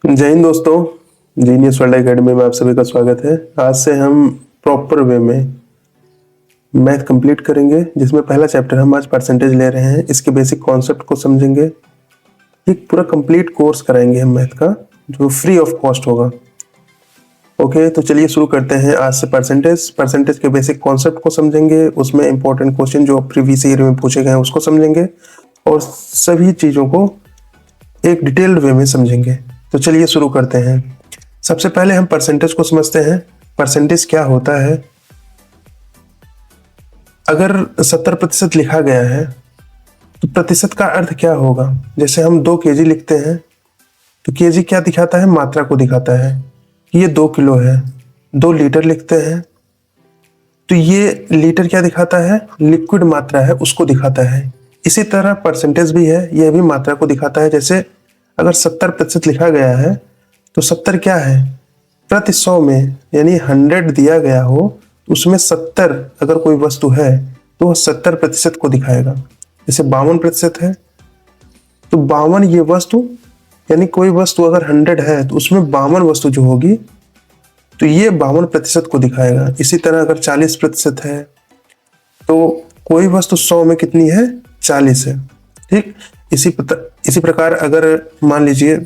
जय हिंद दोस्तों। Genius world academy में आप सभी का स्वागत है। आज से हम प्रॉपर वे में मैथ कंप्लीट करेंगे, जिसमें पहला चैप्टर हम आज परसेंटेज ले रहे हैं। इसके बेसिक कॉन्सेप्ट को समझेंगे। एक पूरा कंप्लीट कोर्स कराएंगे हम मैथ का, जो फ्री ऑफ कॉस्ट होगा। ओके, तो चलिए शुरू करते हैं आज से। परसेंटेज के बेसिक कॉन्सेप्ट को समझेंगे, उसमें इंपॉर्टेंट क्वेश्चन जो प्रीवियस ईयर में पूछे गए हैं उसको समझेंगे, और सभी चीज़ों को एक डिटेल्ड वे में समझेंगे। तो चलिए शुरू करते हैं। सबसे पहले हम परसेंटेज को समझते हैं। परसेंटेज क्या होता है? अगर 70% लिखा गया है तो प्रतिशत का अर्थ क्या होगा? जैसे हम 2 kg लिखते हैं तो kg क्या दिखाता है? मात्रा को दिखाता है कि ये 2 किलो है। 2 लीटर लिखते हैं तो ये लीटर क्या दिखाता है? लिक्विड मात्रा है, उसको दिखाता है। इसी तरह परसेंटेज भी है, यह भी मात्रा को दिखाता है। जैसे अगर 70% लिखा गया है तो 70 क्या है? प्रति 100 में, यानी 100 दिया गया हो तो उसमें 70 अगर कोई वस्तु है तो वह 70% को दिखाएगा। जैसे 52% है तो 52 ये वस्तु, यानी कोई वस्तु अगर 100 है तो उसमें 52 वस्तु जो होगी तो ये 52% को दिखाएगा। इसी तरह अगर 40% है तो कोई वस्तु 100 में कितनी है? 40 है। ठीक, इसी प्रकार अगर मान लीजिए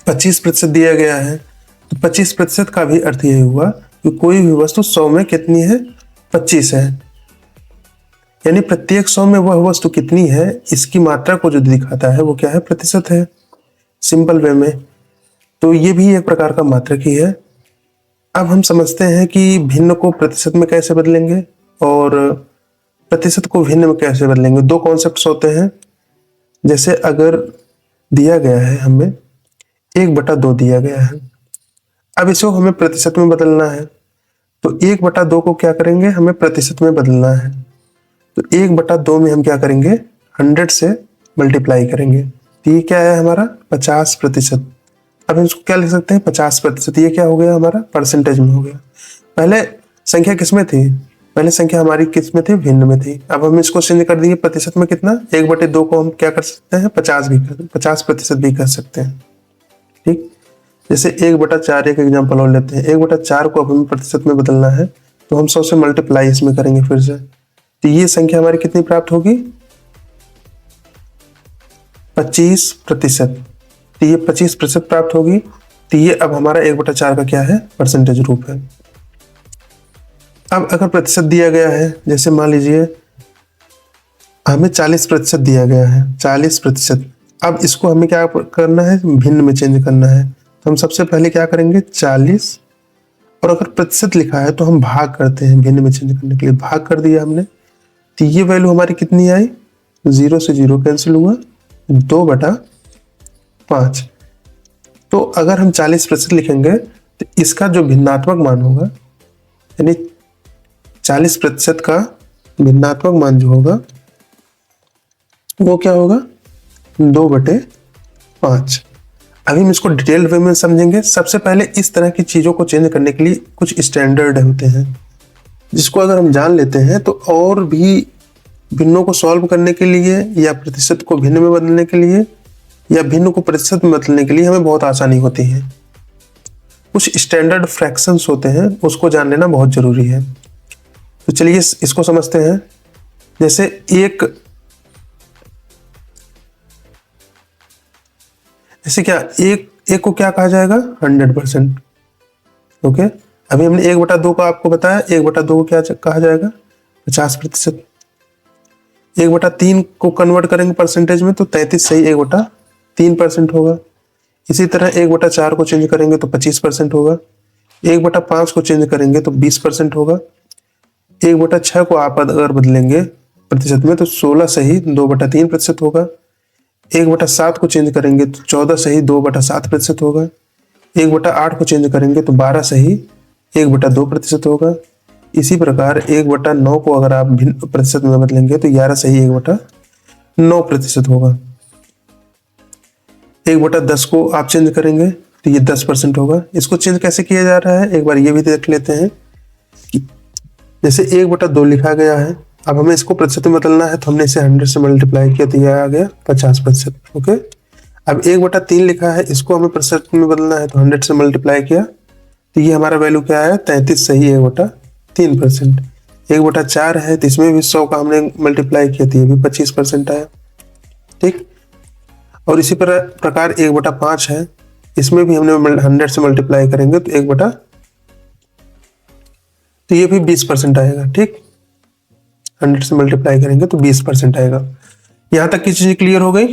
25% दिया गया है तो 25% का भी अर्थ यही हुआ कि कोई भी वस्तु 100 में कितनी है? 25 है। यानी प्रत्येक 100 में वह वस्तु कितनी है, इसकी मात्रा को जो दिखाता है वो क्या है? प्रतिशत है, सिंपल वे में। तो ये भी एक प्रकार का मात्रक ही है। अब हम समझते हैं कि भिन्न को प्रतिशत में कैसे बदलेंगे और प्रतिशत को भिन्न में कैसे बदलेंगे। 2 कॉन्सेप्ट्स होते हैं। जैसे अगर दिया गया है हमें 1/2 दिया गया है, अब इसको हमें प्रतिशत में बदलना है तो 1/2 को क्या करेंगे? हमें प्रतिशत में बदलना है। तो 1/2 में हम क्या करेंगे? 100 से मल्टीप्लाई करेंगे तो ये क्या है हमारा? 50%। अब हम इसको क्या लिख सकते हैं? 50%। ये क्या हो गया हमारा? परसेंटेज में हो गया। पहले संख्या किस में थी? पहले संख्या हमारी किस में थी? भिन्न में थी। अब हम इसको चेंज कर देंगे प्रतिशत में। कितना? 1/2 को हम क्या कर सकते हैं? 50% भी कर सकते हैं। ठीक, जैसे 1/4 एक एग्जाम्पल और लेते हैं। 1/4 को अब हमें प्रतिशत में बदलना है तो हम 100 से मल्टीप्लाई इसमें करेंगे फिर से, तो ये संख्या हमारी कितनी प्राप्त होगी? 25%। तो ये 25% प्राप्त होगी। तो ये अब हमारा 1/4 का क्या है? परसेंटेज रूप है। अब अगर प्रतिशत दिया गया है, जैसे मान लीजिए हमें 40% दिया गया है, 40%। अब इसको हमें क्या करना है? भिन्न में चेंज करना है। तो हम सबसे पहले क्या करेंगे? 40, और अगर प्रतिशत लिखा है तो हम भाग करते हैं भिन्न में चेंज करने के लिए। भाग कर दिया हमने तो ये वैल्यू हमारी कितनी आई? 0 से 0 कैंसिल हुआ, 2/5। तो अगर हम 40% लिखेंगे तो इसका जो भिन्नात्मक मान होगा, यानी 40% का भिन्नात्मक मान जो होगा वो क्या होगा? 2/5। अभी हम इसको डिटेल्ड वे में समझेंगे। सबसे पहले इस तरह की चीज़ों को चेंज करने के लिए कुछ स्टैंडर्ड होते हैं, जिसको अगर हम जान लेते हैं तो और भी भिन्नों को सॉल्व करने के लिए, या प्रतिशत को भिन्न में बदलने के लिए, या भिन्न को प्रतिशत में बदलने के लिए हमें बहुत आसानी होती है। कुछ स्टैंडर्ड फ्रैक्शंस होते हैं, उसको जान लेना बहुत जरूरी है। तो चलिए इसको समझते हैं। जैसे एक को क्या कहा जाएगा? 100%। ओके, अभी हमने 1/2 का आपको बताया। 1/2 को क्या कहा जाएगा? 50%। 1/3 को कन्वर्ट करेंगे परसेंटेज में तो 33 सही 1/3% होगा। इसी तरह 1/4 को चेंज करेंगे तो 25% होगा। 1/5 को चेंज करेंगे तो 20% होगा। 1/6 को आप अगर बदलेंगे प्रतिशत में तो 16 सही 2/3% होगा। 1/7 को चेंज करेंगे तो 14 सही 2/7% होगा। 1/8 को चेंज करेंगे तो 12 सही 1/2% होगा। इसी प्रकार 1/9 को अगर आप भिन्न प्रतिशत में बदलेंगे तो 11 सही 1/9% होगा। 1/10 को आप चेंज करेंगे तो ये 10% होगा। इसको चेंज कैसे किया जा रहा है एक बार ये भी देख लेते हैं। जैसे 1/2 लिखा गया है, अब हमें इसको प्रतिशत में बदलना है तो हमने इसे 100 से मल्टीप्लाई किया तो यह आ गया 50%। ओके, अब 1/3 लिखा है, इसको हमें प्रतिशत में बदलना है तो 100 से मल्टीप्लाई किया तो ये हमारा वैल्यू क्या है 33 सही 1/3%। 1/4 है तो इसमें भी 100 का हमने मल्टीप्लाई किया तो ये भी 25% आया। ठीक, और इसी प्रकार 1/5 है, इसमें भी हमने 100 से मल्टीप्लाई करेंगे तो तो ये भी 20% आएगा। ठीक, 100 से मल्टीप्लाई करेंगे तो 20% आएगा। यहाँ तक की चीजें क्लियर हो गई।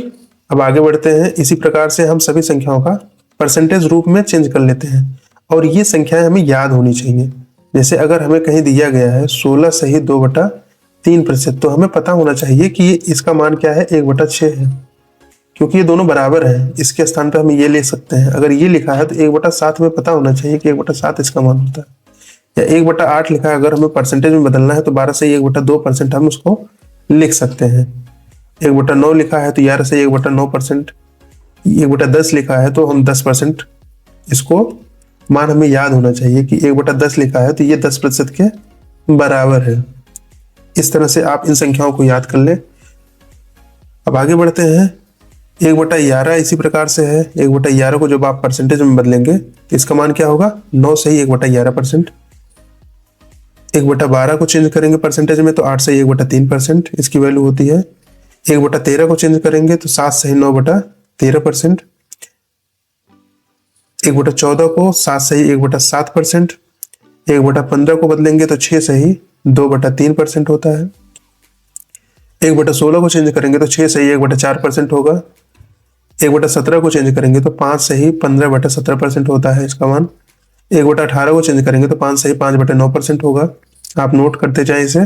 अब आगे बढ़ते हैं। इसी प्रकार से हम सभी संख्याओं का परसेंटेज रूप में चेंज कर लेते हैं और ये संख्याएं हमें याद होनी चाहिए। जैसे अगर हमें कहीं दिया गया है 16 सही 2/3%, तो हमें पता होना चाहिए कि इसका मान क्या है 1/6 है, क्योंकि ये दोनों बराबर है। इसके स्थान पर हम ये ले सकते हैं। अगर ये लिखा है तो 1/7 में पता होना चाहिए कि 1/7 इसका मान होता है। या 1/8 लिखा है, अगर हमें परसेंटेज में बदलना है तो 12 से 1/2% हम उसको लिख सकते हैं। 1/9 लिखा है तो 11 से 1/9%। 1/10 लिखा है तो हम 10%, इसको मान हमें याद होना चाहिए कि 1/10 लिखा है तो ये 10% के बराबर है। इस तरह से आप इन संख्याओं को याद कर लें। अब आगे बढ़ते हैं। 1/11 इसी प्रकार से है। 1/11 को जब आप परसेंटेज में बदलेंगे तो इसका मान क्या होगा 9 सही 1/11%। 1/12 को चेंज करेंगे परसेंटेज में तो 8 सही 1/3% इसकी वैल्यू होती है। 1/13 को चेंज करेंगे तो 7 सही 9/13%। 1/14 को 7 सही 1/7%। 1/15 को बदलेंगे तो 6 सही 2/3% होता है। 1/16 को चेंज करेंगे तो 6 सही 1/4% होगा। 1/17 को चेंज करेंगे तो 5 सही 15/17% होता है इसका मान। 1/18 को चेंज करेंगे तो 5 सही 5/9% होगा। आप नोट करते जाएं इसे,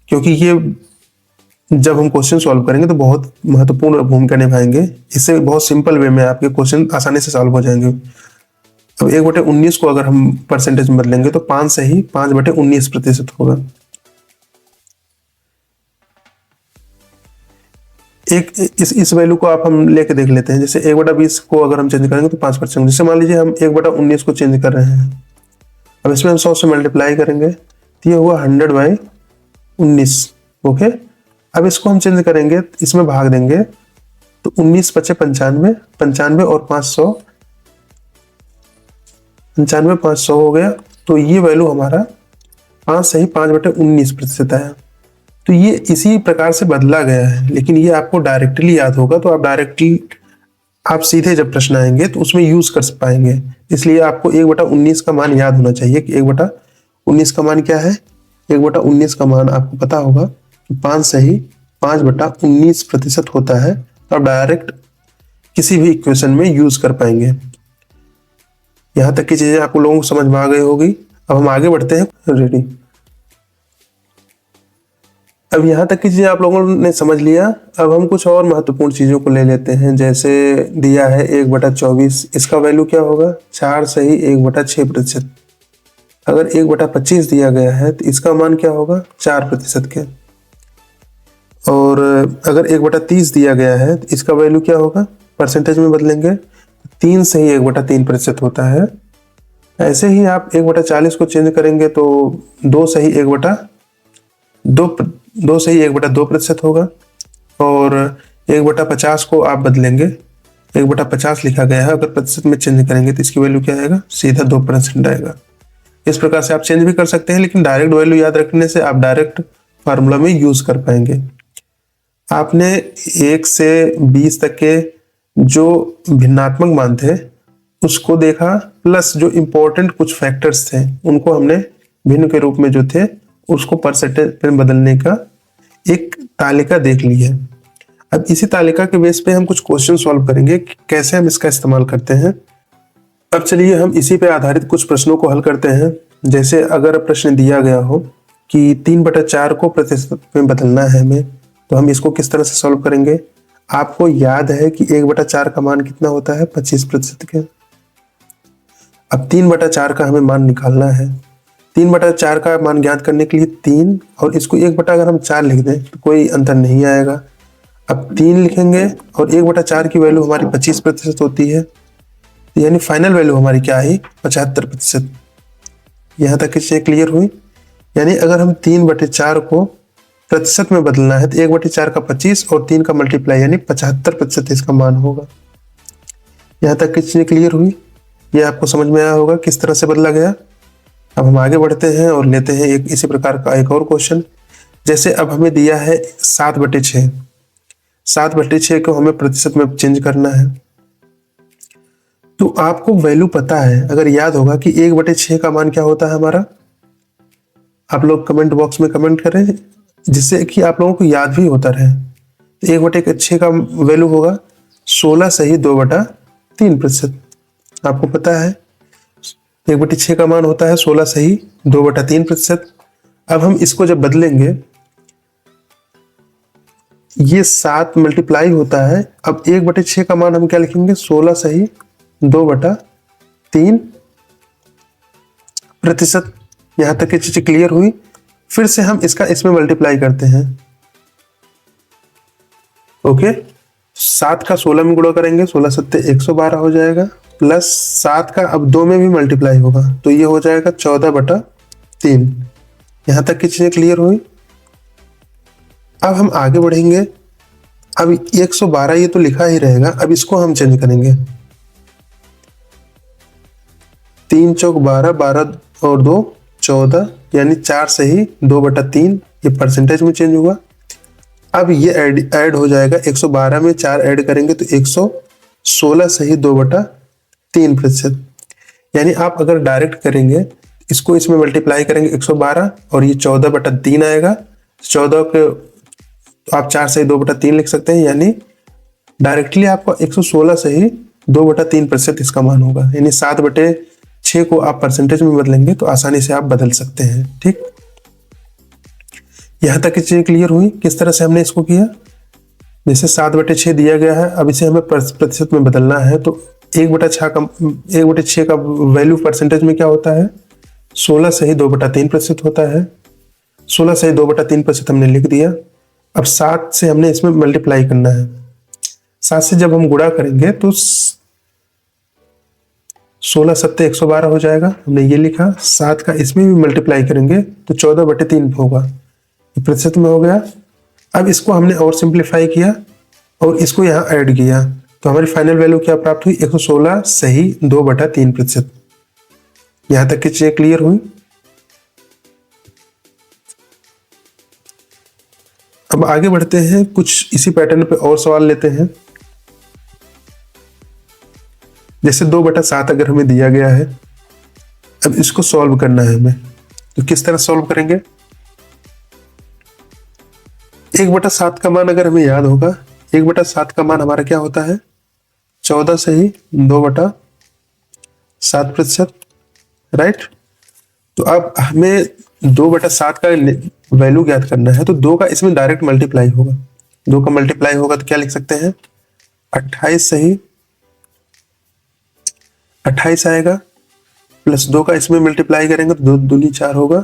क्योंकि ये जब हम क्वेश्चन सॉल्व करेंगे तो बहुत महत्वपूर्ण भूमिका निभाएंगे। इससे बहुत सिंपल वे में आपके क्वेश्चन आसानी से सॉल्व हो जाएंगे। अब 1/19 को अगर हम परसेंटेज में बदलेंगे तो 5 सही 5/19% होगा। इस वैल्यू को आप हम लेके देख लेते हैं। जैसे 1/20 को अगर हम चेंज करेंगे तो 5%। जैसे मान लीजिए हम 1/19 को चेंज कर रहे हैं, अब इसमें हम 100 से मल्टीप्लाई करेंगे तो ये हुआ 100/19। ओके, अब इसको हम चेंज करेंगे, इसमें भाग देंगे तो 19 × 5 = 95, 95 और 500, 95 500 हो गया। तो ये वैल्यू हमारा 5 सही 5/19% आया। तो ये इसी प्रकार से बदला गया है, लेकिन ये आपको डायरेक्टली याद होगा तो आप सीधे जब प्रश्न आएंगे तो उसमें यूज कर पाएंगे। इसलिए आपको 1/19 का मान याद होना चाहिए कि 1/19 का मान क्या है। 1/19 का मान आपको पता होगा कि 5 सही 5/19% होता है। तो आप डायरेक्ट किसी भी इक्वेशन में यूज कर पाएंगे। यहां तक की चीजें आपको लोगों को समझ में आ गई होगी। अब हम आगे बढ़ते हैं। रेडी, अब यहाँ तक की चीजें आप लोगों ने समझ लिया। अब हम कुछ और महत्वपूर्ण चीजों को ले लेते हैं। जैसे दिया है 1/24, इसका वैल्यू क्या होगा 4 सही 1/6%। अगर 1/25 दिया गया है तो इसका मान क्या होगा 4% के। और अगर 1/30 दिया गया है तो इसका वैल्यू क्या होगा, परसेंटेज में बदलेंगे 3 सही 1/3% होता है। ऐसे ही आप 1/40 को चेंज करेंगे तो 2 सही 1/2% होगा। और 1/50 को आप बदलेंगे, 1/50 लिखा गया है, अगर प्रतिशत में चेंज करेंगे तो इसकी वैल्यू क्या आएगा, सीधा 2% आएगा। इस प्रकार से आप चेंज भी कर सकते हैं, लेकिन डायरेक्ट वैल्यू याद रखने से आप डायरेक्ट फार्मूला में यूज कर पाएंगे। आपने 1 से 20 तक के जो भिन्नात्मक मान थे उसको देखा, प्लस जो इंपॉर्टेंट कुछ फैक्टर्स थे उनको हमने भिन्न के रूप में जो थे उसको परसेंटेज में बदलने का एक तालिका देख ली है। अब इसी तालिका के बेस पे हम कुछ क्वेश्चन सॉल्व करेंगे कि कैसे हम इसका इस्तेमाल करते हैं। अब चलिए हम इसी पे आधारित कुछ प्रश्नों को हल करते हैं। जैसे अगर प्रश्न दिया गया हो कि 3/4 को प्रतिशत में बदलना है हमें, तो हम इसको किस तरह से सॉल्व करेंगे। आपको याद है कि 1/4 का मान कितना होता है 25% के। अब 3/4 का हमें मान निकालना है। 3/4 का मान ज्ञात करने के लिए 3 और इसको 1 अगर हम 4 लिख दें तो कोई अंतर नहीं आएगा। अब 3 लिखेंगे और 1/4 की वैल्यू हमारी 25% होती है, यानी फाइनल वैल्यू हमारी क्या आई 75%। यहाँ तक की चीजें क्लियर हुई। यानी अगर हम 3/4 को प्रतिशत में बदलना है तो 1/4 का 25 और 3 का मल्टीप्लाई यानी 75% इसका मान होगा। यहाँ तक की चीजें क्लियर हुई? ये आपको समझ में आया होगा किस तरह से बदला गया। अब हम आगे बढ़ते हैं और लेते हैं एक इसी प्रकार का एक और क्वेश्चन। जैसे अब हमें दिया है 7/6। 7/6 को हमें प्रतिशत में चेंज करना है। तो आपको वैल्यू पता है, अगर याद होगा कि 1/6 का मान क्या होता है हमारा, आप लोग कमेंट बॉक्स में कमेंट करें जिससे कि आप लोगों को याद भी होता रहे। तो 1/6 का वैल्यू होगा 16 सही 2/3%। आपको पता है 1/6 का मान होता है 16 सही 2/3%। अब हम इसको जब बदलेंगे, ये 7 मल्टीप्लाई होता है। अब 1/6 का मान हम क्या लिखेंगे, 16 सही 2/3%। यहां तक की चीजें क्लियर हुई। फिर से हम इसका इसमें मल्टीप्लाई करते हैं। ओके, 7 का 16 में गुणा करेंगे, 16 सत्ते 112 हो जाएगा, प्लस 7 का अब 2 में भी मल्टीप्लाई होगा तो ये हो जाएगा 14/3। यहां तक की चीजें क्लियर हुई। अब हम आगे बढ़ेंगे। अब 112 ये तो लिखा ही रहेगा, अब इसको हम चेंज करेंगे। 3 चौक 12, 12 और 2 14, यानी 4 सही 2/3। ये परसेंटेज में चेंज हुआ। अब ये ऐड हो जाएगा, 112 में 4 ऐड करेंगे तो 116 सही 2/3%। यानी आप अगर डायरेक्ट करेंगे, इसको इसमें मल्टीप्लाई करेंगे 112 और ये 14/3 आएगा। 14 के तो आप 4 सही 2/3 लिख सकते हैं, यानी डायरेक्टली आपको 116 सही 2/3% इसका मान होगा। यानी 7/6 को आप परसेंटेज में बदलेंगे तो आसानी से आप बदल सकते हैं। ठीक, यहां तक की चीजें क्लियर हुई किस तरह से हमने इसको किया। जैसे 7/6 दिया गया है, अब इसे हमें प्रतिशत में बदलना है। तो 1/6 का वैल्यू परसेंटेज में क्या होता है, 16 सही 2/3% होता है। 16 सही 2/3% हमने लिख दिया। अब 7 से हमने इसमें मल्टीप्लाई करना है। 7 से जब हम गुणा करेंगे तो 16 सत्ते 112 हो जाएगा, हमने ये लिखा। 7 का इसमें भी मल्टीप्लाई करेंगे तो 14/3 होगा, प्रतिशत में हो गया। अब इसको हमने और सिंप्लीफाई किया और इसको यहाँ ऐड किया तो हमारी फाइनल वैल्यू क्या प्राप्त हुई, 116 सही 2/3%। यहां तक की चीजें क्लियर हुई। अब आगे बढ़ते हैं, कुछ इसी पैटर्न पे और सवाल लेते हैं। जैसे 2/7 अगर हमें दिया गया है, अब इसको सॉल्व करना है हमें, तो किस तरह सॉल्व करेंगे। 1/7 का मान अगर हमें याद होगा, 1/7 का मान हमारा क्या होता है, 14 सही 2/7%। राइट, तो अब हमें 2/7 का वैल्यू ज्ञात करना है, तो 2 का इसमें डायरेक्ट मल्टीप्लाई होगा। 2 का मल्टीप्लाई होगा तो क्या लिख सकते हैं, 28 सही 28 आएगा, प्लस 2 का इसमें मल्टीप्लाई करेंगे तो 2 दूनी 4 होगा,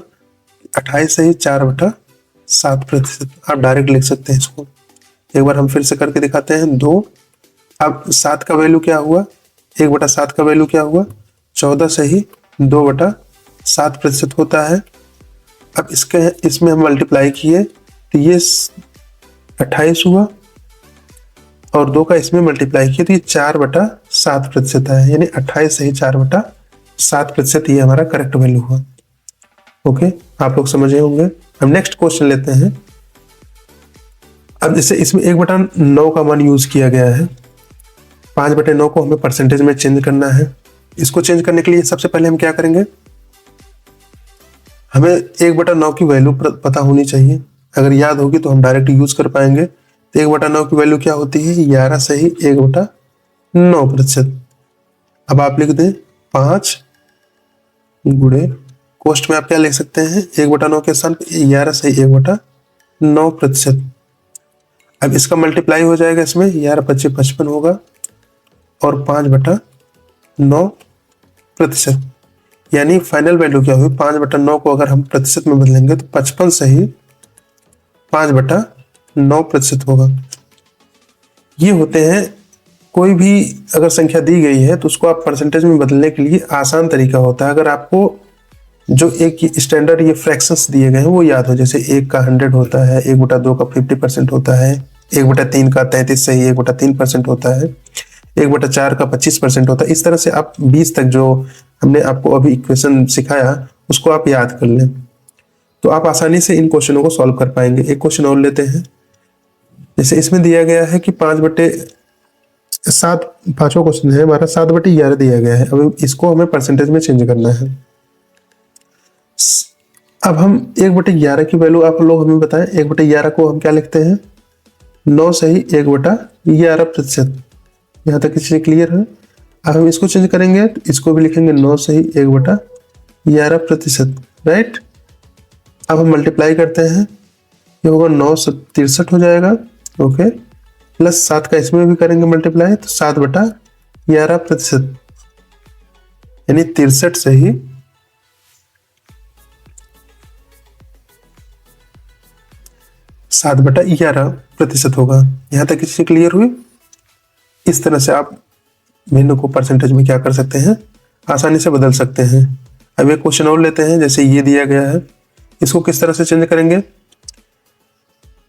28 सही 4/7%। आप डायरेक्ट लिख सकते हैं इसको। एक बार हम फिर से करके दिखाते हैं। 2, अब 7 का वैल्यू क्या हुआ, 1/7 का वैल्यू क्या हुआ, 14 सही 2/7% होता है। अब इसमें हम मल्टीप्लाई किए तो ये 28 हुआ और 2 का इसमें मल्टीप्लाई किए तो ये 4/7% है, यानी 28 सही 4/7% ये हमारा करेक्ट वैल्यू हुआ। ओके, आप लोग समझे होंगे। हम नेक्स्ट क्वेश्चन लेते हैं। अब जैसे इसमें 1/9 का मान यूज किया गया है, 5/9 को हमें परसेंटेज में चेंज करना है। इसको चेंज करने के लिए सबसे पहले हम क्या करेंगे, हमें 1/9 की वैल्यू पता होनी चाहिए। अगर याद होगी तो हम डायरेक्ट यूज कर पाएंगे। तो 1/9 की वैल्यू क्या होती है, 11 सही 1/9%। अब आप लिख दें 5 गुणे, कोष्ट में आप क्या लिख सकते हैं, 1/9 के स्थान पर 11 सही 1/9%। अब इसका मल्टीप्लाई हो जाएगा इसमें, 11 25 55 होगा और 5/9%। यानी फाइनल वैल्यू क्या हुई, 5/9 को अगर हम प्रतिशत में बदलेंगे तो 55 सही 5/9% होगा। ये होते हैं, कोई भी अगर संख्या दी गई है तो उसको आप परसेंटेज में बदलने के लिए आसान तरीका होता है। अगर आपको जो एक स्टैंडर्ड ये फ्रैक्शंस दिए गए हैं वो याद हो, जैसे 1 का 100 होता है, 1/2 का 50% होता है, 1/3 का 33 सही 1/3% होता है, 1/4 का 25% होता है। इस तरह से आप 20 तक जो हमने आपको अभी इक्वेशन सिखाया उसको आप याद कर लें, तो आप आसानी से इन क्वेश्चनों को सॉल्व कर पाएंगे। एक क्वेश्चन और लेते हैं। जैसे इसमें दिया गया है कि 5/7, पांचवा क्वेश्चन है हमारा, 7/11 दिया गया है। अब इसको हमें परसेंटेज में चेंज करना है। अब हम 1/11 की वैल्यू आप लोग हमें बताएं। 1/11 को हम क्या लिखते हैं? 9 सही 1/11%। यहाँ तक किसी क्लियर है? अब हम इसको चेंज करेंगे तो इसको भी लिखेंगे 9 सही 1/11%, राइट। अब हम मल्टीप्लाई करते हैं, ये होगा 9 से 63 हो जाएगा, ओके। प्लस 7 का इसमें भी करेंगे मल्टीप्लाई, तो 7/11%, यानी 63 सही 7/11% होगा। यहां तक किसी क्लियर हुई? इस तरह से आप भिन्न को परसेंटेज में क्या कर सकते हैं? आसानी से बदल सकते हैं। अब एक क्वेश्चन और लेते हैं। जैसे ये दिया गया है, इसको किस तरह से चेंज करेंगे?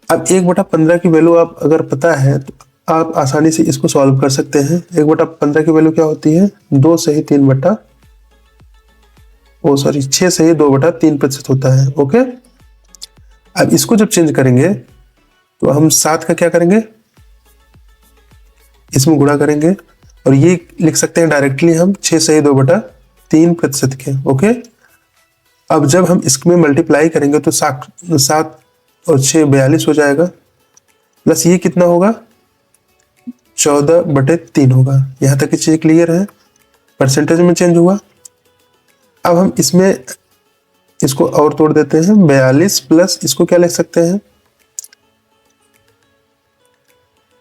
अब 1/15 की वैल्यू आप अगर पता है तो आप आसानी से इसको सॉल्व कर सकते हैं। 1/15 की वैल्यू क्या होती है? 6 सही 2/3% होता है, ओके। अब इसको जब चेंज करेंगे तो हम 7 का क्या करेंगे? इसमें गुणा करेंगे और ये लिख सकते हैं डायरेक्टली हम 6 सही 2/3% के, ओके। अब जब हम इसमें मल्टीप्लाई करेंगे तो 7 और 6 42 हो जाएगा, प्लस ये कितना होगा? 14/3 होगा। यहां तक की चीज क्लियर है? परसेंटेज में चेंज हुआ। अब हम इसमें इसको और तोड़ देते हैं, 42 प्लस इसको क्या लिख सकते हैं?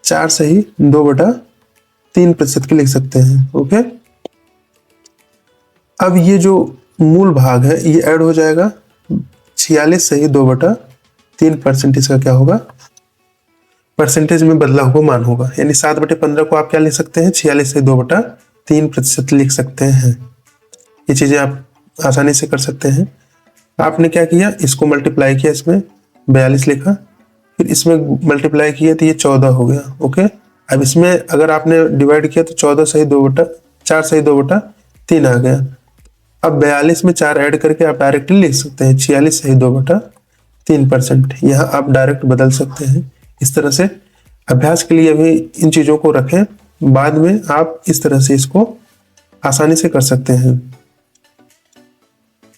4 सही 2/3% के लिख सकते हैं, ओके। अब ये जो मूल भाग है ये ऐड हो जाएगा, 46 सही 2/3% इसका क्या होगा? परसेंटेज में बदला हुआ मान होगा। यानी 7/15 को आप क्या लिख सकते हैं? 46 सही 2/3% लिख सकते हैं। ये चीजें आप आसानी से कर सकते हैं। आपने क्या किया? इसको मल्टीप्लाई किया, इसमें 42 लिखा, फिर इसमें मल्टीप्लाई किया तो ये 14 हो गया, ओके। अब इसमें अगर आपने डिवाइड किया तो 14 सही 4 सही 2/3 आ गया। अब 42 में 4 ऐड करके आप डायरेक्टली लिख सकते हैं 46 सही 2/3%। यहाँ आप डायरेक्ट बदल सकते हैं। इस तरह से अभ्यास के लिए भी इन चीज़ों को रखें, बाद में आप इस तरह से इसको आसानी से कर सकते हैं।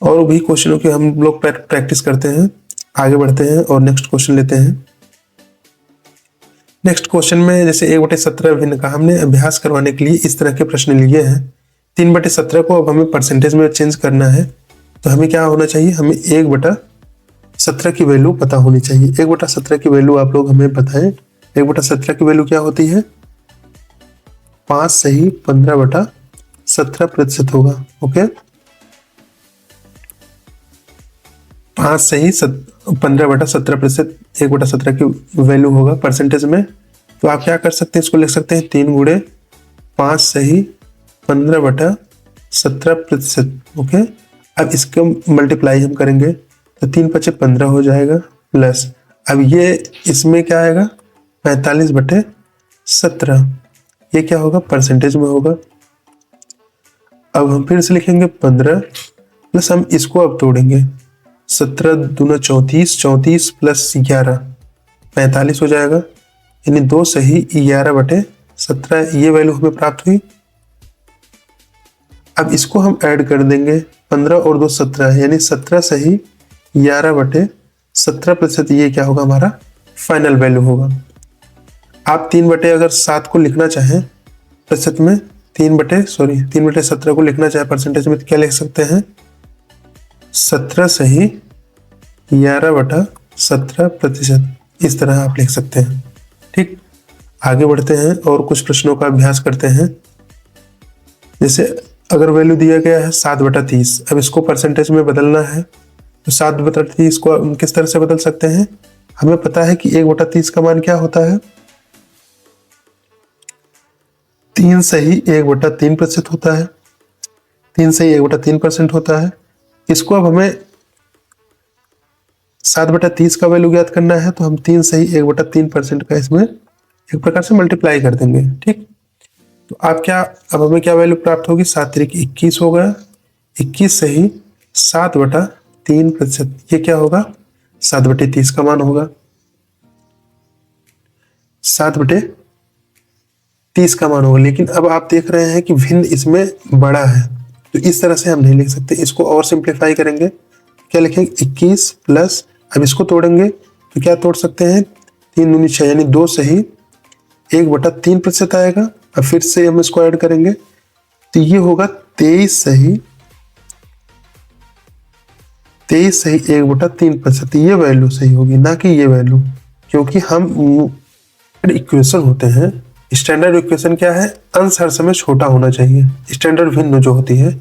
और भी क्वेश्चनों की हम लोग प्रैक्टिस करते हैं। आगे बढ़ते हैं और नेक्स्ट क्वेश्चन लेते हैं। नेक्स्ट क्वेश्चन में जैसे 1/17 भिन्न का हमने अभ्यास करवाने के लिए इस तरह के प्रश्न लिए हैं। 3/17 को अब हमें परसेंटेज में चेंज करना है, तो हमें क्या होना चाहिए? हमें 1/17 की वैल्यू पता होनी चाहिए। 1/17 की वैल्यू आप लोग हमें बताएं। 1/17 की वैल्यू क्या होती है? 5 सही 15/17% होगा, ओके। 5 सही 15/17%, 1/17 की वैल्यू होगा परसेंटेज में। तो आप क्या कर सकते हैं? इसको लिख सकते हैं 3 गुणे 5 सही 15/17%, ओके। अब इसको मल्टीप्लाई हम करेंगे तो 3×5 15 हो जाएगा, प्लस अब ये इसमें क्या आएगा? 45/17। ये क्या होगा? परसेंटेज में होगा। अब हम फिर से लिखेंगे 15 प्लस हम इसको अब तोड़ेंगे, 17 दूना 34, 34 प्लस 11 45 हो जाएगा, यानी 2 सही 11/17 ये वैल्यू हमें प्राप्त हुई। अब इसको हम ऐड कर देंगे, 15 और 2 17, यानी 17 सही 11/17%। ये क्या होगा? हमारा फाइनल वैल्यू होगा। आप 3/7 को लिखना चाहें प्रतिशत में, 3/17 को लिखना चाहे परसेंटेज में, तो क्या लिख सकते हैं? 17 सही 11/17%। इस तरह आप लिख सकते हैं, ठीक। आगे बढ़ते हैं और कुछ प्रश्नों का अभ्यास करते हैं। जैसे अगर वैल्यू दिया गया है 7/30, अब इसको परसेंटेज में बदलना है, तो 7/30 को हम किस तरह से बदल सकते हैं? हमें पता है कि 1/30 का मान क्या होता है? 3 सही 1/3% होता है। 3 सही 1/3% होता है। इसको अब हमें 7/30 का वैल्यू ज्ञात करना है, तो हम 3 सही 1/3% का इसमें एक प्रकार से मल्टीप्लाई कर देंगे, ठीक। तो आप क्या, अब हमें क्या वैल्यू प्राप्त होगी, 7×21 होगा, 21 सही 7/3%, ये क्या होगा 7/30 का मान होगा, 7/30 का मान होगा। लेकिन अब आप देख रहे हैं कि भिन्न इसमें बड़ा है, तो इस तरह से हम नहीं लिख सकते, इसको और सिंप्लीफाई करेंगे, क्या लिखेंगे 21 प्लस, अब इसको तोड़ेंगे तो क्या तोड़ सकते हैं, 3 दूनी 6 यानी 2 सही 1/3% आएगा। अब फिर से हम इसको ऐड करेंगे तो ये होगा 23 सही 1/3%, ये वैल्यू सही होगी, ना कि ये वैल्यू, क्योंकि हम इक्वेशन होते हैं, स्टैंडर्ड इक्वेशन क्या है, अंश हर समय छोटा होना चाहिए, स्टैंडर्ड भिन्न जो होती है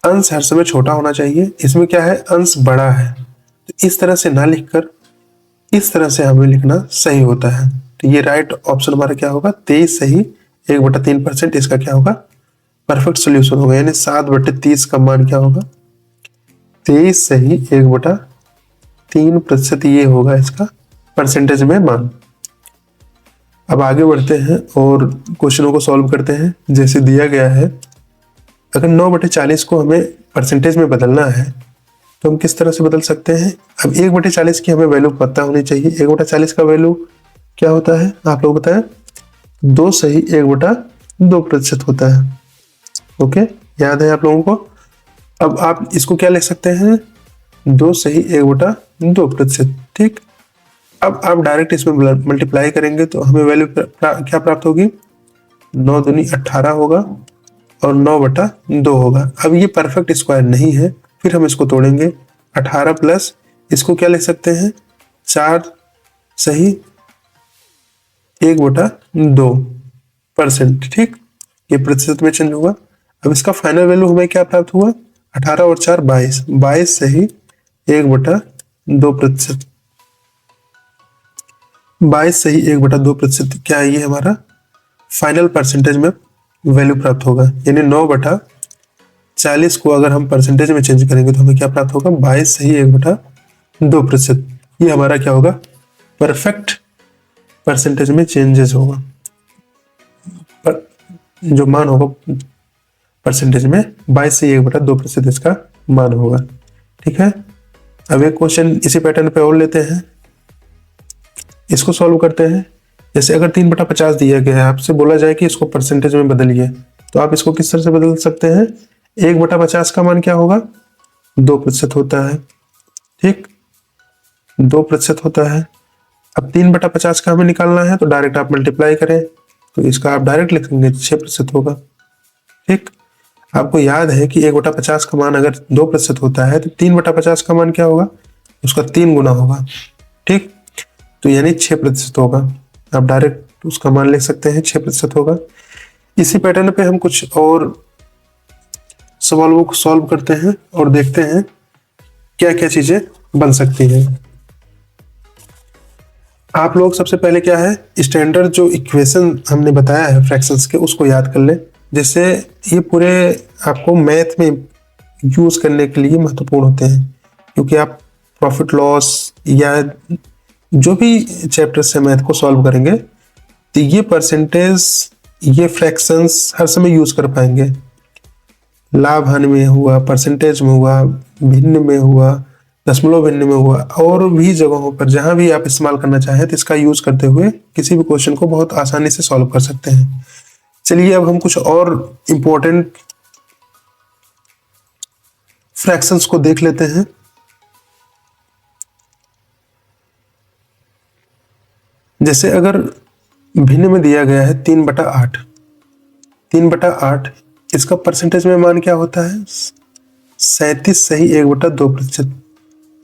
अंश हर समय छोटा होना चाहिए, इसमें क्या है अंश बड़ा है, तो इस तरह से ना लिखकर इस तरह से हमें लिखना सही होता है। तो ये राइट ऑप्शन हमारा क्या होगा, 23 सही 1/3%, इसका क्या होगा परफेक्ट सोल्यूशन होगा, यानी 7/30 का मान क्या होगा 23 सही 1/3%, ये होगा इसका परसेंटेज में मान। अब आगे बढ़ते हैं और क्वेश्चनों को सॉल्व करते हैं। जैसे दिया गया है, अगर 9/40 को हमें परसेंटेज में बदलना है तो हम किस तरह से बदल सकते हैं। अब 1/40 की हमें वैल्यू पता होनी चाहिए। 1/40 का वैल्यू क्या होता है, आप लोग बताएं, 2 सही 1/2% होता है। ओके, याद है आप लोगों को। अब आप इसको क्या लिख सकते हैं, 2 सही 1/2%। ठीक, अब आप डायरेक्ट इसमें मल्टीप्लाई करेंगे तो हमें वैल्यू क्या प्राप्त होगी, 9 दूनी 18 होगा और 9/2 होगा। अब ये परफेक्ट स्क्वायर नहीं है, फिर हम इसको तोड़ेंगे, 18 प्लस इसको क्या लिख सकते हैं, 4 सही 1/2%। ठीक, ये प्रतिशत में चेंज होगा। अब इसका फाइनल वैल्यू हमें क्या प्राप्त हुआ, 18 और 4 22, 22 सही 1/2%, 22 सही 1/2%, क्या है ये हमारा फाइनल परसेंटेज में वैल्यू प्राप्त होगा। यानी 9/40 को अगर हम परसेंटेज में चेंज करेंगे तो हमें क्या प्राप्त होगा, 22 सही 1/2%, ये हमारा क्या होगा परफेक्ट परसेंटेज में चेंजेस होगा, पर जो मान होगा परसेंटेज में 22 से 1/2% इसका मान होगा। ठीक है, अब एक क्वेश्चन इसी पैटर्न पे और लेते हैं, इसको सॉल्व करते हैं। जैसे अगर 3/50 दिया गया है, आपसे बोला जाए कि इसको परसेंटेज में बदलिए, तो आप इसको किस तरह से बदल सकते हैं, 1/50 का मान क्या होगा 2% होता है। ठीक, 2% होता है। अब 3/50 का हमें निकालना है तो डायरेक्ट आप मल्टीप्लाई करें, तो इसका आप डायरेक्ट लिखेंगे 6% होगा। ठीक, आपको याद है कि 1/50 का मान अगर 2% होता है तो 3/50 का मान क्या होगा, उसका 3 गुना होगा। ठीक, तो यानी 6% होगा। आप डायरेक्ट उसका मान लिख सकते हैं 6% होगा। इसी पैटर्न पे हम कुछ और सवालों को सॉल्व करते हैं और देखते हैं क्या क्या चीजें बन सकती हैं। आप लोग सबसे पहले क्या है, स्टैंडर्ड जो इक्वेशन हमने बताया है फ्रैक्शंस के, उसको याद कर ले। जैसे ये पूरे आपको मैथ में यूज करने के लिए महत्वपूर्ण होते हैं, क्योंकि आप प्रॉफिट लॉस या जो भी चैप्टर से मैथ को सॉल्व करेंगे तो ये परसेंटेज, ये फ्रैक्शंस हर समय यूज कर पाएंगे। लाभ हानि में हुआ, परसेंटेज में हुआ, भिन्न में हुआ, दशमलव भिन्न में हुआ, और भी जगहों पर जहां भी आप इस्तेमाल करना चाहें तो इसका यूज करते हुए किसी भी क्वेश्चन को बहुत आसानी से सॉल्व कर सकते हैं। चलिए अब हम कुछ और इंपॉर्टेंट फ्रैक्शंस को देख लेते हैं। जैसे अगर भिन्न में दिया गया है 3/8, 3/8 इसका परसेंटेज में मान क्या होता है, 37 सही 1/2%।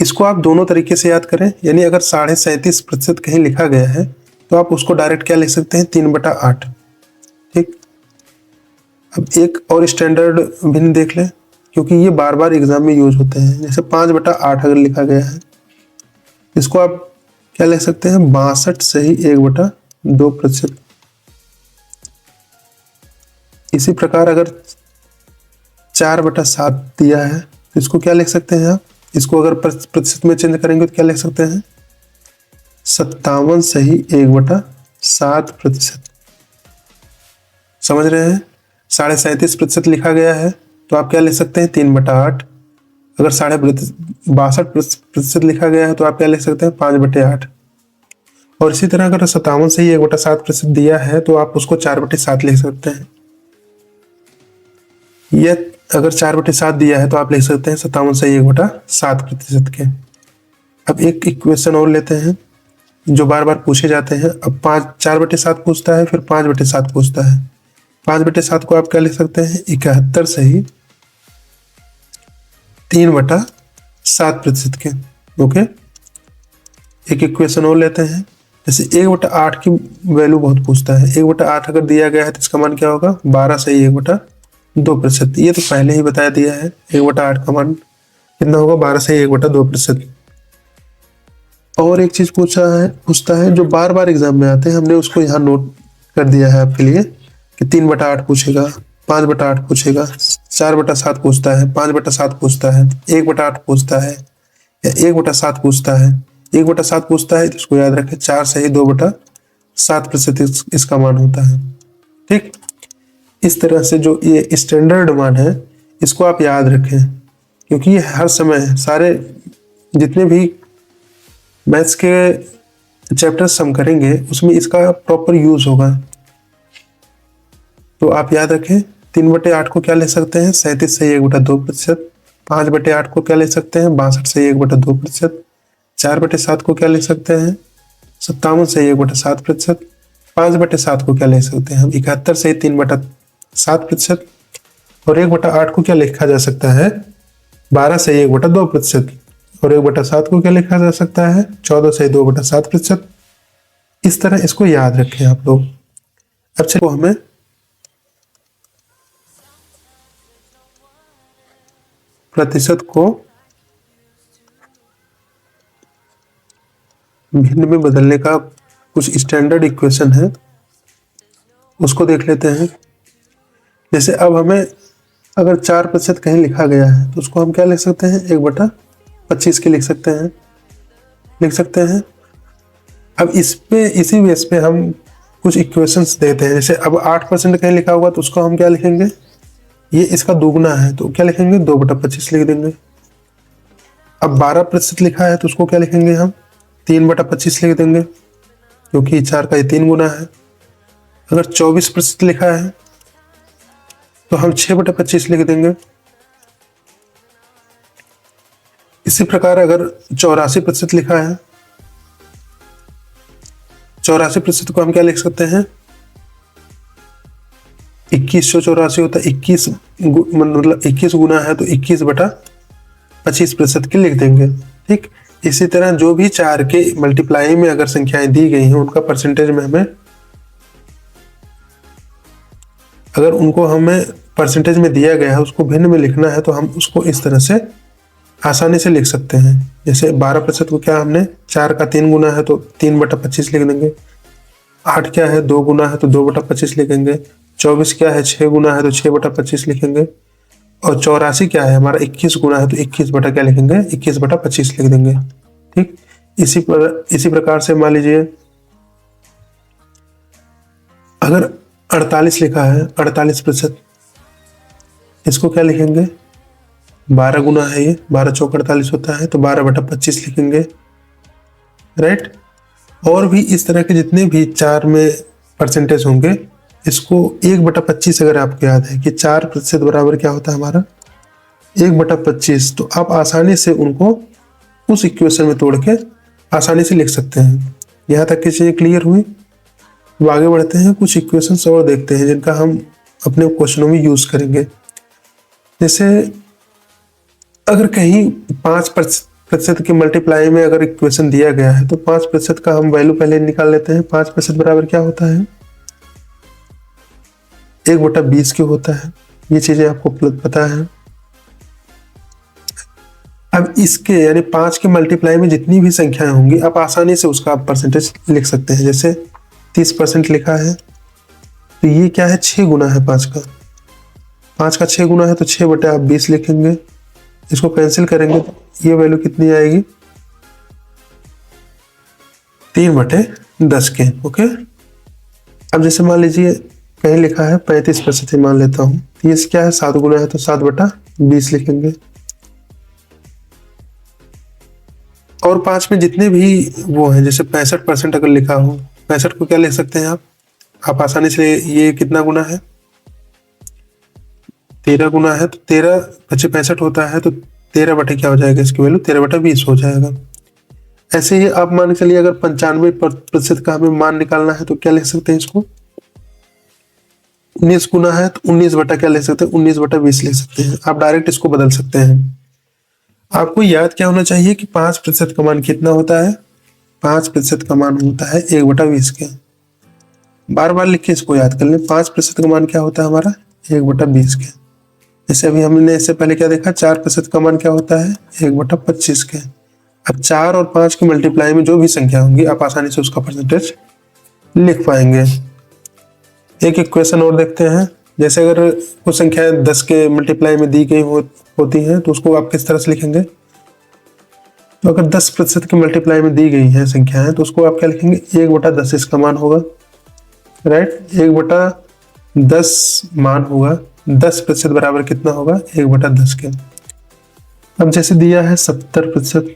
इसको आप दोनों तरीके से याद करें, यानी अगर 37.5% कहीं लिखा गया है तो आप उसको डायरेक्ट क्या लिख सकते हैं, 3/8। ठीक, अब एक और स्टैंडर्ड भिन्न देख लें, क्योंकि ये बार बार एग्जाम में यूज होते हैं। जैसे 5/8 अगर लिखा गया है, इसको आप क्या लिख सकते हैं, 62 सही 1/2%। इसी प्रकार अगर 4/7 दिया है तो इसको क्या लिख सकते हैं आप, इसको अगर प्रतिशत में चेंज करेंगे तो क्या लिख सकते हैं, 57 सही 1/7%। समझ रहे हैं? 37.5% लिखा गया है तो आप क्या ले सकते हैं 3/8। अगर 62% लिखा गया है तो आप क्या ले सकते हैं 5/8। और इसी तरह अगर 57 से ही 1/7% दिया है तो आप उसको 4/7 लिख सकते हैं। यह अगर 4/7 दिया है तो आप लिख सकते हैं 57 से 1/7% के। अब एक इक्वेशन और लेते हैं जो बार बार पूछे जाते हैं। अब 4/7 पूछता है, फिर 5/7 पूछता है। 5/7 को आप क्या लिख सकते हैं 71 से ही 3/7% के। ओके, एक इक्वेशन और लेते हैं। जैसे 1/8 की वैल्यू बहुत पूछता है। 1/8 अगर दिया गया है तो इसका मान क्या होगा 12 से 1/2%। ये तो पहले ही बता दिया है। 1/8 का मान कितना होगा 12 से 1/2%। और एक चीज पूछता है जो बार बार एग्जाम में आते हैं, हमने उसको यहाँ नोट कर दिया है आपके लिए कि 3/8 पूछेगा, 5/8 पूछेगा, 4/7 पूछता है, 5/7 पूछता है, 1/8 पूछता है या 1/7 पूछता है। 1/7 पूछता है तो इसको याद रखें 4 से ही 2/7% इसका मान होता है। ठीक, इस तरह से जो ये स्टैंडर्ड मान है इसको आप याद रखें, क्योंकि ये हर समय सारे जितने भी मैथ्स के चैप्टर्स हम करेंगे उसमें इसका प्रॉपर यूज होगा। तो आप याद रखें 3/8 को क्या ले सकते हैं 37 से 1/2%। 5/8 को क्या ले सकते हैं 62 से 1/2%। 4/7 को क्या ले सकते हैं 57 से 1/7%। 5/7 को क्या ले सकते हैं हम 71 से 3/7%। और 1/8 को क्या लिखा जा सकता है 12 से 1/2%। और 1/7 को क्या लिखा जा सकता है 14 से 2/7%। इस तरह इसको याद रखें आप लोग। अब चलो हमें प्रतिशत को भिन्न में बदलने का कुछ स्टैंडर्ड इक्वेशन है, उसको देख लेते हैं। जैसे अब हमें अगर 4% कहीं लिखा गया है तो उसको हम क्या लिख सकते हैं 1/25 के लिख सकते हैं। अब इसी बेस पे हम कुछ इक्वेशंस देते हैं। जैसे अब 8% कहीं लिखा होगा तो उसको हम क्या लिखेंगे, ये इसका दोगुना है तो क्या लिखेंगे 2/25 लिख देंगे। अब 12% लिखा है तो उसको क्या लिखेंगे हम 3/25 लिख देंगे, क्योंकि 4 का 3 गुना है। अगर 24% लिखा है तो हम 6/25 लिख देंगे। इसी प्रकार अगर 84% लिखा है, 84% को हम क्या लिख सकते हैं 2184 होता है 21 मतलब 21 गुना है तो 21/25% की लिख देंगे। ठीक, इसी तरह जो भी 4 के मल्टीप्लाई में अगर संख्याएं दी गई हैं उनका परसेंटेज में हमें अगर उनको हमें परसेंटेज में दिया गया है उसको भिन्न में लिखना है तो हम उसको इस तरह से आसानी से लिख सकते हैं। जैसे 12% को क्या हमने 4 का 3 गुना है तो 3/25 लिख देंगे। 8 क्या है 2 गुना है तो 2/25 लिखेंगे। 24 क्या है 6 गुना है तो 6/25 लिखेंगे। और 84 क्या है हमारा 21 गुना है तो 21 बटा क्या लिखेंगे 21/25 लिख देंगे। ठीक, इसी प्रकार से मान लीजिए अगर 48 लिखा है 48%, इसको क्या लिखेंगे 12 गुना है, ये 12 चौक 48 होता है तो 12/25 लिखेंगे। राइट, और भी इस तरह के जितने भी 4 में परसेंटेज होंगे इसको 1/25 अगर आपको याद है कि 4% बराबर क्या होता है हमारा 1/25, तो आप आसानी से उनको उस इक्वेशन में तोड़ के आसानी से लिख सकते हैं। यहाँ तक की चीजें क्लियर हुई। अब आगे बढ़ते हैं, कुछ इक्वेशंस और देखते हैं जिनका हम अपने क्वेश्चनों में यूज करेंगे। जैसे अगर कहीं 5% के मल्टीप्लाई में अगर इक्वेशन दिया गया है तो 5% का हम वैल्यू पहले निकाल लेते हैं। 5% बराबर क्या होता है 1/20 क्यों होता है, ये चीजें आपको पता है। अब इसके यानी 5 के मल्टीप्लाई में जितनी भी संख्याएं होंगी आप आसानी से उसका परसेंटेज लिख सकते हैं। जैसे 30% लिखा है तो ये क्या है 6 गुना है 5 का। 5 का 6 गुना है तो 6/20 लिखेंगे। इसको कैंसिल करेंगे तो ये वैल्यू कितनी आएगी 3/10 के। ओके, अब जैसे मान लीजिए कहीं लिखा है 35% ही मान लेता हूँ। 30 क्या है, 7 गुना है तो 7/20 लिखेंगे। और 5 में जितने भी वो है, जैसे 65% अगर लिखा हो, 65 को क्या लिख सकते हैं आप आसानी से, ये कितना गुना है, 13 गुना है, तो 13 बचे 65 होता है, तो 13 बटे क्या हो जाएगा, इसकी वैल्यू 13/20 हो जाएगा। ऐसे ही आप मान के चलिए अगर 95% का हमें मान निकालना है तो क्या लिख सकते हैं इसको, 19 गुना है तो 19 बटा क्या लिख सकते हैं, 19/20 लिख सकते हैं। आप डायरेक्ट इसको बदल सकते हैं। आपको याद क्या होना चाहिए कि 5% का मान कितना होता है, 5% का मान होता है 1/20 के। बार बार लिख के इसको याद कर लें, 5% का मान क्या होता है हमारा, 1/20 के। जैसे अभी हमने इससे पहले क्या देखा, 4% का मान क्या होता है, 1/25 के। अब 4 और 5 के मल्टीप्लाई में जो भी संख्या होंगी आप आसानी से उसका परसेंटेज लिख पाएंगे। एक इक्वेशन और देखते हैं। जैसे अगर कुछ संख्याएं 10 के मल्टीप्लाई में दी गई होती हैं तो उसको आप किस तरह से लिखेंगे, तो अगर 10% के मल्टीप्लाई में दी गई है संख्याएं तो उसको आप क्या लिखेंगे, 1/10 इसका मान होगा, राइट। 1/10 मान होगा, 10% बराबर कितना होगा, 1/10 के। अब जैसे दिया है 70%,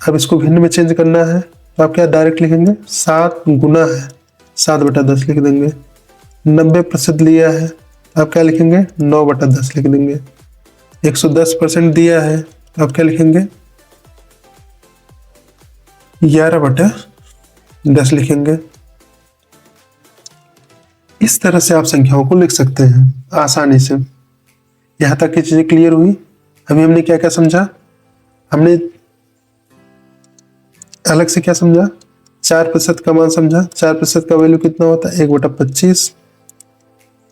अब इसको भिन्न में चेंज करना है तो आप क्या डायरेक्ट लिखेंगे, 7 गुना है 7/10 लिख देंगे। 90% लिया है तो आप क्या लिखेंगे, 9/10 लिख देंगे। 110% दिया है तो आप क्या लिखेंगे, 11/10 लिखेंगे। इस तरह से आप संख्याओं को लिख सकते हैं आसानी से। यहां तक की चीजें क्लियर हुई। अभी हमने क्या क्या समझा, हमने अलग से क्या समझा, 4% का मान समझा। 4% का वैल्यू कितना होता है, 1/25।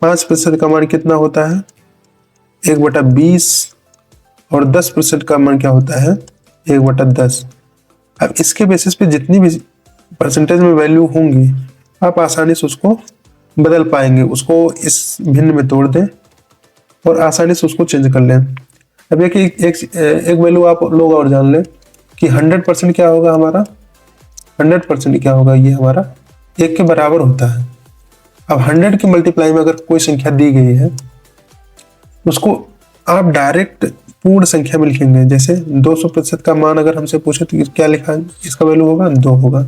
5% का मान कितना होता है, 1/20। और 10% का मान क्या होता है, 1/10। अब इसके बेसिस पे जितनी भी परसेंटेज में वैल्यू होंगी आप आसानी से उसको बदल पाएंगे। उसको इस भिन्न में तोड़ दें और आसानी से उसको चेंज कर लें। अब एक वैल्यू आप लोग और जान लें कि 100% क्या होगा हमारा, 100% क्या होगा, ये हमारा 1 के बराबर होता है। अब 100 के मल्टीप्लाई में अगर कोई संख्या दी गई है उसको आप डायरेक्ट पूर्ण संख्या में लिखेंगे। जैसे 200% का मान अगर हमसे पूछे तो क्या लिखा है, इसका वैल्यू होगा 2 होगा।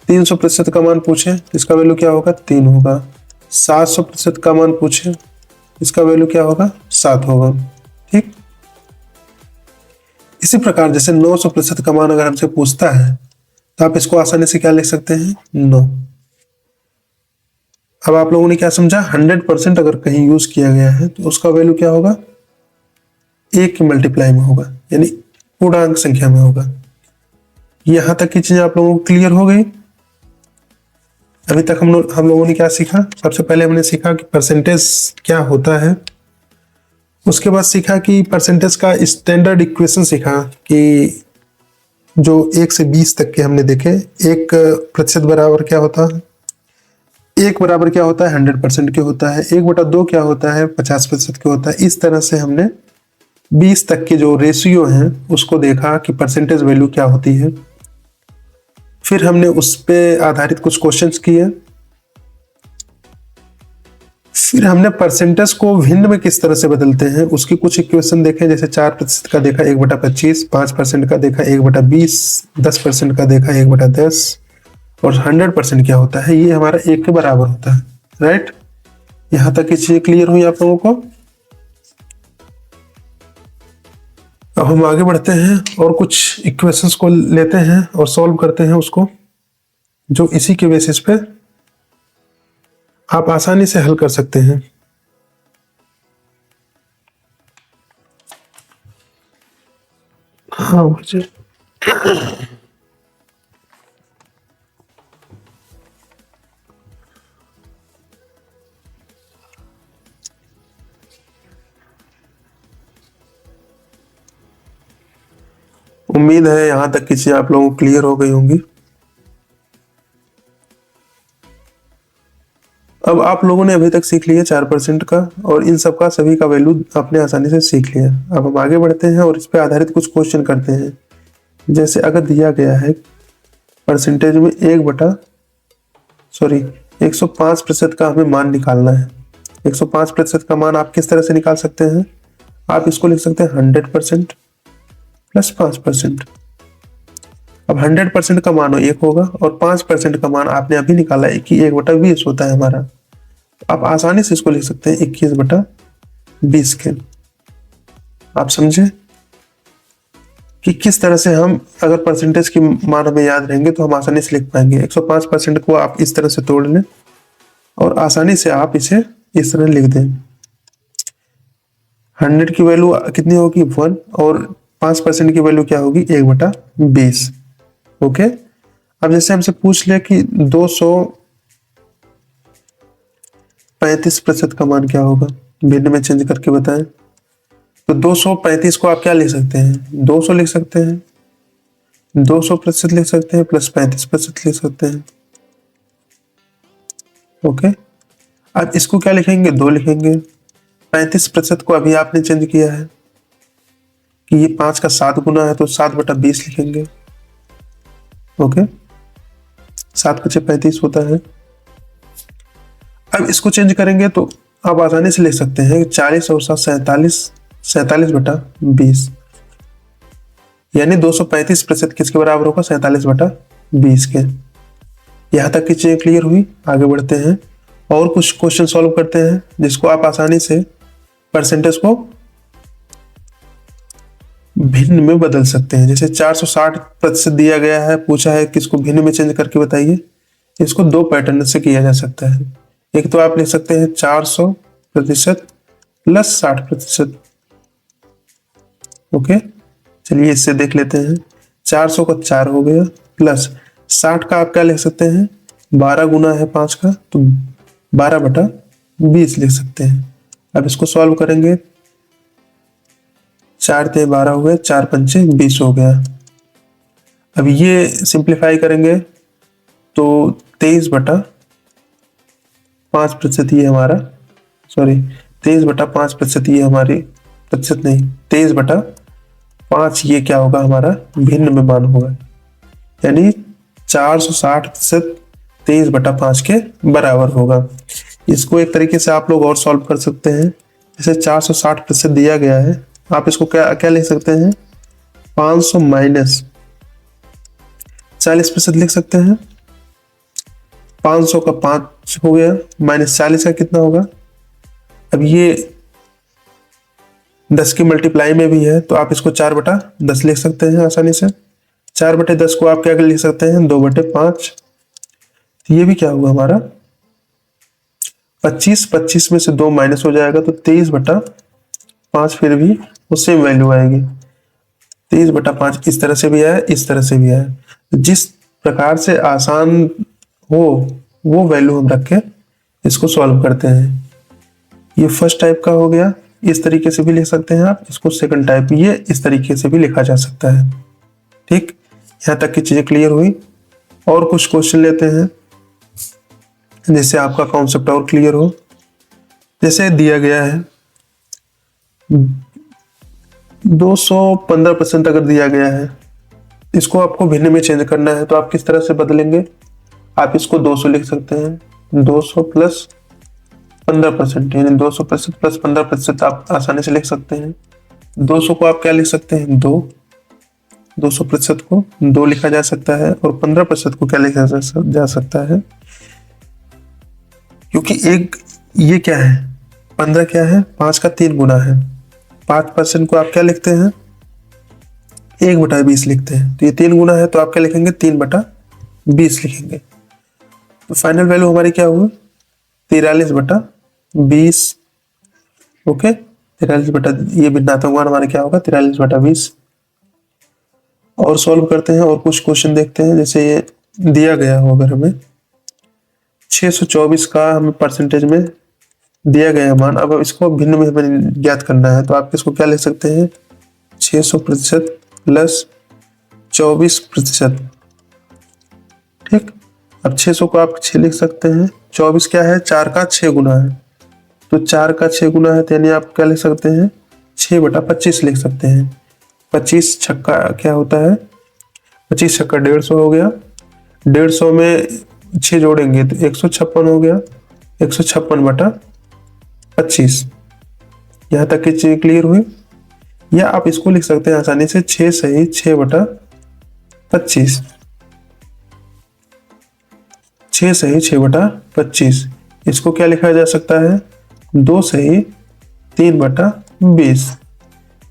300% का मान पूछे तो इसका वैल्यू क्या होगा, 3 होगा। 700% का मान पूछे इसका वैल्यू क्या होगा, 7 होगा। ठीक, इसी प्रकार जैसे 900% का मान अगर हमसे पूछता है तो आप इसको आसानी से क्या लिख सकते हैं, 9। अब आप लोगों ने क्या समझा, 100% अगर कहीं यूज किया गया है तो उसका वैल्यू क्या होगा, 1 की मल्टीप्लाई में होगा, यानी पूर्णांक संख्या में होगा। यहां तक की चीजें आप लोगों को क्लियर हो गई। अभी तक हम लोगों ने क्या सीखा, सबसे पहले हमने सीखा कि परसेंटेज क्या होता है। उसके बाद सीखा कि परसेंटेज का स्टैंडर्ड इक्वेशन सीखा कि जो 1 से 20 तक के हमने देखे। 1% बराबर क्या होता है, 1 बराबर क्या होता है, 100% के होता है। 1/2 क्या होता है, 50% के होता है। इस तरह से हमने 20 तक के जो रेशियो हैं उसको देखा कि परसेंटेज वैल्यू क्या होती है। फिर हमने उस पे आधारित कुछ क्वेश्चंस किए। फिर हमने परसेंटेज को भिन्न में किस तरह से बदलते हैं उसकी कुछ इक्वेशन देखे। जैसे 4% का देखा 1/25, 5% का देखा 1/20, 10% का देखा 1/10 और 100% क्या होता है, ये हमारा 1 के बराबर होता है, राइट। यहां तक की चीजें क्लियर हुई आप लोगों को। अब हम आगे बढ़ते हैं और कुछ इक्वेशंस को लेते हैं और सॉल्व करते हैं उसको, जो इसी के बेसिस पे आप आसानी से हल कर सकते हैं। हाँ मुझे उम्मीद है यहां तक की चीजें आप लोगों को क्लियर हो गई होंगी। अब आप लोगों ने अभी तक सीख लिया 4% का, और इन सब का सभी का वैल्यू आपने आसानी से सीख लिया। अब हम आगे बढ़ते हैं और इस पे आधारित कुछ क्वेश्चन करते हैं। जैसे अगर दिया गया है परसेंटेज में 105% का हमें मान निकालना है। 105% का मान आप किस तरह से निकाल सकते हैं? आप इसको लिख सकते हैं 100% प्लस 5%। अब 100% का मान 1 होगा और 5% का मान आपने अभी निकाला है कि 1/20 होता है हमारा। आप आसानी से इसको लिख सकते हैं 21/20 के। आप समझे कि किस तरह से हम, अगर परसेंटेज की मान हमें याद रहेंगे तो हम आसानी से लिख पाएंगे। 105% को आप इस तरह से तोड़ लें और आसानी से आप इसे इस तरह लिख दें। 100 की वैल्यू कितनी होगी? 1 और 5% की वैल्यू क्या होगी? 1/20। ओके। अब जैसे हमसे पूछ ले कि 235% का मान क्या होगा, भिन्न में चेंज करके बताएं। तो 235 को आप क्या लिख सकते हैं? 200 लिख सकते हैं, 200% लिख सकते हैं, प्लस 35% लिख सकते हैं। ओके। अब इसको क्या लिखेंगे? 2 लिखेंगे। 35% को अभी आपने चेंज किया है कि ये 5 का 7 गुना है, तो 7/20 लिखेंगे। ओके। 7×5 = 35 होता है। अब इसको चेंज करेंगे तो आप आसानी से लिख सकते हैं 40 और 7 47, 47/20, यानी 235% किसके बराबर होगा? 47/20 के। यहाँ तक की चीजें क्लियर हुई। आगे बढ़ते हैं और कुछ क्वेश्चन सॉल्व करते हैं जिसको आप आसानी से परसेंटेज को भिन्न में बदल सकते हैं। जैसे 460% दिया गया है, पूछा है किसको भिन्न में चेंज करके बताइए। इसको 2 पैटर्न से किया जा सकता है। एक तो आप लिख सकते हैं 400% प्लस 60%। ओके, चलिए इससे देख लेते हैं। 400 का 4 हो गया, प्लस 60 का आप क्या लिख सकते हैं? 12 गुना है 5 का, तो 12/20 लिख सकते हैं। अब इसको सॉल्व करेंगे। 4 × 12 हो गए, 4 × 5 = 20 हो गया। अब ये सिंप्लीफाई करेंगे तो 23/5% ये हमारा, सॉरी 23/5% ये हमारी, प्रतिशत नहीं, 23/5 ये क्या होगा? हमारा भिन्न में मान होगा, यानी 460% 23/5 के बराबर होगा। इसको एक तरीके से आप लोग और सॉल्व कर सकते हैं। जैसे 460% दिया गया है, आप इसको क्या क्या लिख सकते हैं? 500 माइनस 40% लिख सकते हैं। 500 का 5 हो गया, माइनस 40 का कितना होगा? अब ये 10 की मल्टीप्लाई में भी है, तो आप इसको 4/10 लिख सकते हैं आसानी से। 4/10 को आप क्या लिख सकते हैं? 2/5। तो ये भी क्या होगा हमारा? 25। 25 में से 2 माइनस हो जाएगा, तो 23/5 फिर भी उससे वैल्यू आएगी। 23/5 इस तरह से भी है, इस तरह से भी है। जिस प्रकार से आसान हो वो वैल्यू हम रख के इसको सॉल्व करते हैं। ये फर्स्ट टाइप का हो गया, इस तरीके से भी लिख सकते हैं आप इसको। सेकंड टाइप ये इस तरीके से भी लिखा जा सकता है। ठीक, यहाँ तक की चीजें क्लियर हुई। और कुछ क्वेश्चन लेते हैं जिससे आपका कॉन्सेप्ट और क्लियर हो। जैसे दिया गया है 215% अगर दिया गया है, इसको आपको भिन्न में चेंज करना है, तो आप किस तरह से बदलेंगे? आप इसको 200 लिख सकते हैं। 200 प्लस 15%, यानी 200% प्लस 15% आप आसानी से लिख सकते हैं। 200 को आप क्या लिख सकते हैं? 2। 200% को 2 लिखा जा सकता है, और 15% को क्या लिखा जा सकता है? क्योंकि एक ये क्या है? 15 क्या है? 5 का 3 गुना है। 5% को आप क्या लिखते हैं? 1/20 लिखते हैं। तो ये 3 गुना है, तो आप क्या लिखेंगे? 3/20 लिखेंगे। तो फाइनल वैल्यू हमारी क्या हुई? 43/20। ओके, 43 ये भिन्नात्मक मान हमारा क्या होगा? 43/20। और सॉल्व करते हैं और कुछ क्वेश्चन देखते हैं। जैसे ये दिया गया हो, अगर हमें 624 का हमें परसेंटेज में दिया गया मान, अब इसको भिन्न में हमें ज्ञात करना है, तो आप इसको क्या लिख सकते हैं? 600% प्लस 24%। ठीक, अब 600 को आप 6 लिख सकते हैं। 24 क्या है? 4 का 6 गुना है, तो 4 का 6 गुना है, तो यानी आप क्या लिख सकते हैं? 6/25 लिख सकते हैं। 25 छक्का क्या होता है? 25 छक्का 150 हो गया। 150 में 6 जोड़ेंगे तो 156 हो गया, 156/25। यहाँ तक की चीज क्लियर हुई। या आप इसको लिख सकते हैं आसानी से 6 सही 6/25, 6 सही 6/25। इसको क्या लिखा जा सकता है, 2 सही 3/20।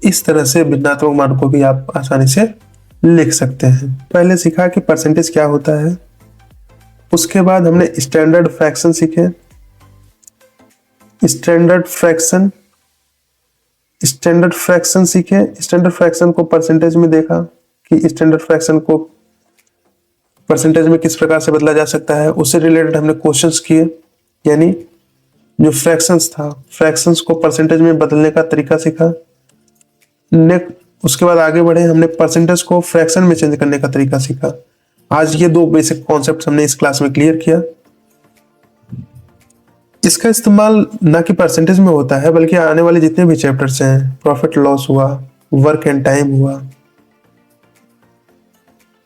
इस तरह से भिन्नात्मक मान को भी आप आसानी से लिख सकते हैं। पहले सीखा कि परसेंटेज क्या होता है, उसके बाद हमने स्टैंडर्ड फ्रैक्शन सीखे। स्टैंडर्ड फ्रैक्शन सीखे। स्टैंडर्ड फ्रैक्शन को परसेंटेज में देखा कि स्टैंडर्ड फ्रैक्शन को परसेंटेज में किस प्रकार से बदला जा सकता है। उससे रिलेटेड हमने क्वेश्चंस किए, यानी जो फ्रैक्शंस था, फ्रैक्शंस को परसेंटेज में बदलने का तरीका सीखा। उसके बाद आगे बढ़े, हमने परसेंटेज को फ्रैक्शन में चेंज करने का तरीका सीखा। आज ये 2 बेसिक कॉन्सेप्ट हमने इस क्लास में क्लियर किया। इसका इस्तेमाल ना कि परसेंटेज में होता है, बल्कि आने वाले जितने भी चैप्टर्स हैं, प्रॉफिट लॉस हुआ, वर्क एंड टाइम हुआ,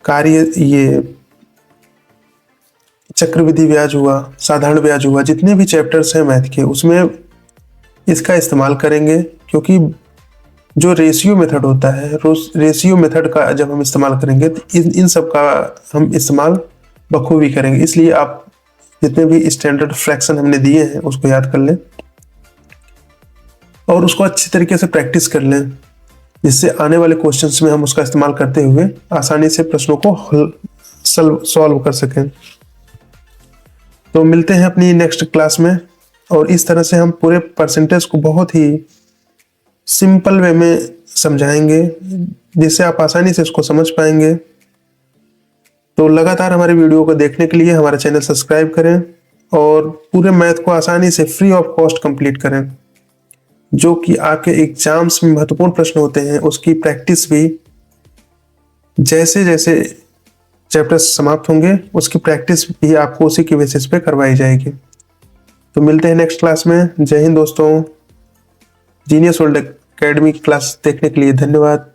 कार्य ये चक्रवृद्धि ब्याज हुआ, साधारण ब्याज हुआ, जितने भी चैप्टर्स हैं मैथ के, उसमें इसका इस्तेमाल करेंगे। क्योंकि जो रेशियो मेथड होता है, रेशियो मेथड का जब हम इस्तेमाल करेंगे तो इन सब का हम इस्तेमाल बखूबी करेंगे। इसलिए आप जितने भी स्टैंडर्ड फ्रैक्शन हमने दिए हैं उसको याद कर लें और उसको अच्छी तरीके से प्रैक्टिस कर लें, जिससे आने वाले क्वेश्चंस में हम उसका इस्तेमाल करते हुए आसानी से प्रश्नों को सॉल्व कर सकें। तो मिलते हैं अपनी नेक्स्ट क्लास में, और इस तरह से हम पूरे परसेंटेज को बहुत ही सिंपल वे में समझाएंगे, जिससे आप आसानी से इसको समझ पाएंगे। तो लगातार हमारे वीडियो को देखने के लिए हमारा चैनल सब्सक्राइब करें और पूरे मैथ को आसानी से फ्री ऑफ कॉस्ट कंप्लीट करें। जो कि आपके एग्जाम्स में महत्वपूर्ण प्रश्न होते हैं, उसकी प्रैक्टिस भी जैसे जैसे चैप्टर्स समाप्त होंगे, उसकी प्रैक्टिस भी आपको उसी की बेसिस पे करवाई जाएगी। तो मिलते हैं नेक्स्ट क्लास में। जय हिंद दोस्तों। जीनियस वर्ल्ड एकेडमी की क्लास देखने के लिए धन्यवाद।